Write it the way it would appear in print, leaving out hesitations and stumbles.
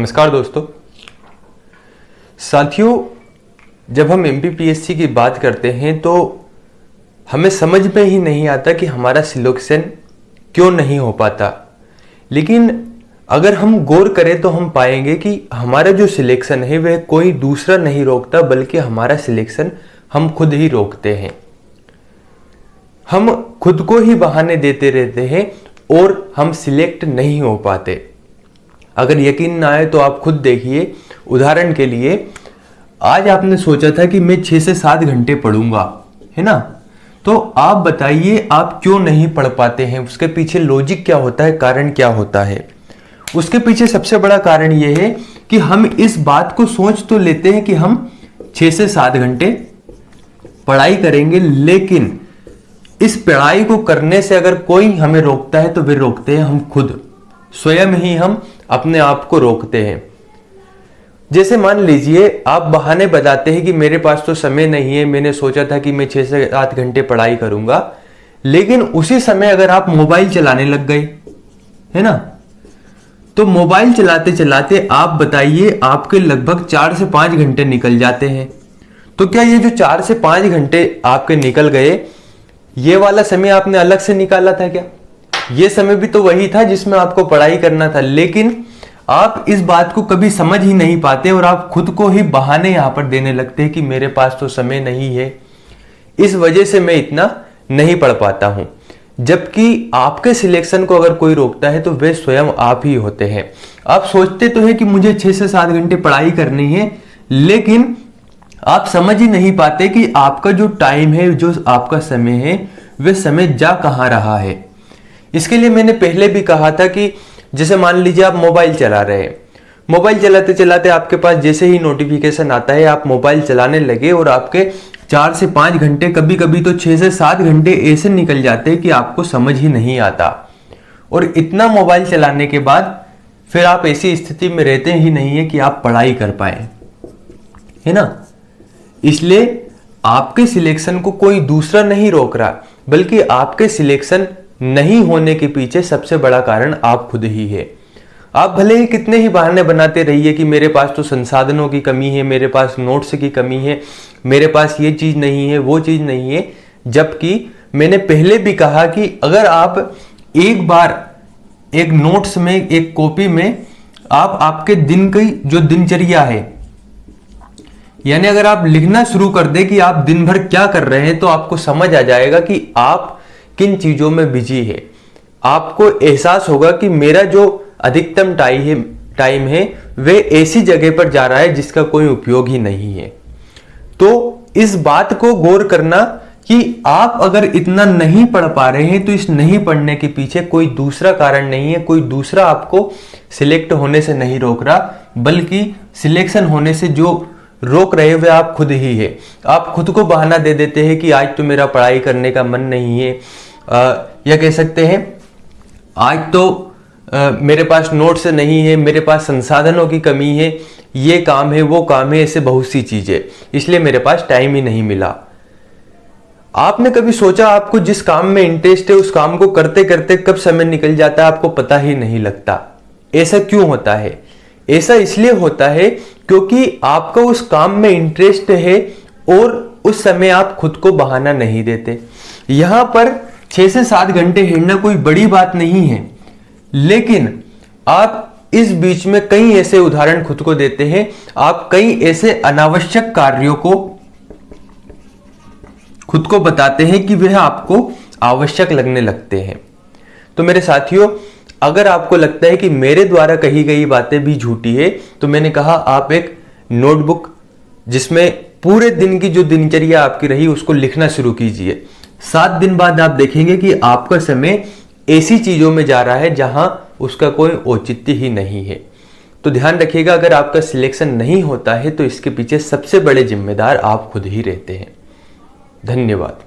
नमस्कार दोस्तों। साथियों, जब हम एमपीपीएससी की बात करते हैं तो हमें समझ में ही नहीं आता कि हमारा सिलेक्शन क्यों नहीं हो पाता। लेकिन अगर हम गौर करें तो हम पाएंगे कि हमारा जो सिलेक्शन है वह कोई दूसरा नहीं रोकता, बल्कि हमारा सिलेक्शन हम खुद ही रोकते हैं। हम खुद को ही बहाने देते रहते हैं और हम सिलेक्ट नहीं हो पाते। अगर यकीन ना आए तो आप खुद देखिए। उदाहरण के लिए, आज आपने सोचा था कि मैं 6 से 7 घंटे पढ़ूंगा, है ना? तो आप बताइए आप क्यों नहीं पढ़ पाते हैं? उसके पीछे लॉजिक क्या होता है, कारण क्या होता है? उसके पीछे सबसे बड़ा कारण यह है कि हम इस बात को सोच तो लेते हैं कि हम 6 से 7 घंटे पढ़ाई करेंगे, लेकिन इस पढ़ाई को करने से अगर कोई हमें रोकता है तो वे रोकते हैं हम खुद। स्वयं ही हम अपने आप को रोकते हैं। जैसे मान लीजिए आप बहाने बताते हैं कि मेरे पास तो समय नहीं है, मैंने सोचा था कि मैं 6 से 7 घंटे पढ़ाई करूंगा, लेकिन उसी समय अगर आप मोबाइल चलाने लग गए, है ना, तो मोबाइल चलाते चलाते आप बताइए आपके लगभग 4 से 5 घंटे निकल जाते हैं। तो क्या ये जो 4 से 5 घंटे आपके निकल गए, ये वाला समय आपने अलग से निकाला था क्या? ये समय भी तो वही था जिसमें आपको पढ़ाई करना था, लेकिन आप इस बात को कभी समझ ही नहीं पाते और आप खुद को ही बहाने यहां पर देने लगते हैं कि मेरे पास तो समय नहीं है, इस वजह से मैं इतना नहीं पढ़ पाता हूं। जबकि आपके सिलेक्शन को अगर कोई रोकता है तो वे स्वयं आप ही होते हैं। आप सोचते तो है कि मुझे 6 से 7 घंटे पढ़ाई करनी है, लेकिन आप समझ ही नहीं पाते कि आपका जो टाइम है, जो आपका समय है, वह समय जा कहां रहा है। इसके लिए मैंने पहले भी कहा था कि जैसे मान लीजिए आप मोबाइल चला रहे हैं, मोबाइल चलाते चलाते आपके पास जैसे ही नोटिफिकेशन आता है, आप मोबाइल चलाने लगे और आपके 4 से 5 घंटे, कभी कभी तो 6 से 7 घंटे ऐसे निकल जाते हैं कि आपको समझ ही नहीं आता। और इतना मोबाइल चलाने के बाद फिर आप ऐसी स्थिति में रहते ही नहीं है कि आप पढ़ाई कर पाए, है ना? इसलिए आपके सिलेक्शन को कोई दूसरा नहीं रोक रहा, बल्कि आपके सिलेक्शन नहीं होने के पीछे सबसे बड़ा कारण आप खुद ही है। आप भले ही कितने ही बहाने बनाते रहिए कि मेरे पास तो संसाधनों की कमी है, मेरे पास नोट्स की कमी है, मेरे पास ये चीज नहीं है, वो चीज नहीं है, जबकि मैंने पहले भी कहा कि अगर आप एक बार एक नोट्स में, एक कॉपी में आप आपके दिन की जो दिनचर्या है, यानी अगर आप लिखना शुरू कर दे कि आप दिन भर क्या कर रहे हैं, तो आपको समझ आ जाएगा कि आप किन चीजों में बिजी है। आपको एहसास होगा कि मेरा जो अधिकतम टाइम है वे ऐसी जगह पर जा रहा है जिसका कोई उपयोग ही नहीं है। तो इस बात को गौर करना कि आप अगर इतना नहीं पढ़ पा रहे हैं तो इस नहीं पढ़ने के पीछे कोई दूसरा कारण नहीं है, कोई दूसरा आपको सिलेक्ट होने से नहीं रोक रहा, बल्कि सिलेक्शन होने से जो रोक रहे हुए आप खुद ही है। आप खुद को बहाना दे देते हैं कि आज तो मेरा पढ़ाई करने का मन नहीं है, या कह सकते हैं आज तो मेरे पास नोट्स नहीं है, मेरे पास संसाधनों की कमी है, ये काम है, वो काम है, ऐसे बहुत सी चीजें, इसलिए मेरे पास टाइम ही नहीं मिला। आपने कभी सोचा आपको जिस काम में इंटरेस्ट है उस काम को करते करते कब समय निकल जाता है आपको पता ही नहीं लगता? ऐसा क्यों होता है? ऐसा इसलिए होता है क्योंकि आपका उस काम में इंटरेस्ट है और उस समय आप खुद को बहाना नहीं देते। यहां पर 6 से 7 घंटे हिड़ना कोई बड़ी बात नहीं है, लेकिन आप इस बीच में कई ऐसे उदाहरण खुद को देते हैं, आप कई ऐसे अनावश्यक कार्यों को खुद को बताते हैं कि वह आपको आवश्यक लगने लगते हैं। तो मेरे साथियों, अगर आपको लगता है कि मेरे द्वारा कही गई बातें भी झूठी है, तो मैंने कहा आप एक नोटबुक जिसमें पूरे दिन की जो दिनचर्या आपकी रही उसको लिखना शुरू कीजिए। 7 दिन बाद आप देखेंगे कि आपका समय ऐसी चीजों में जा रहा है जहां उसका कोई औचित्य ही नहीं है। तो ध्यान रखिएगा, अगर आपका सिलेक्शन नहीं होता है तो इसके पीछे सबसे बड़े जिम्मेदार आप खुद ही रहते हैं। धन्यवाद।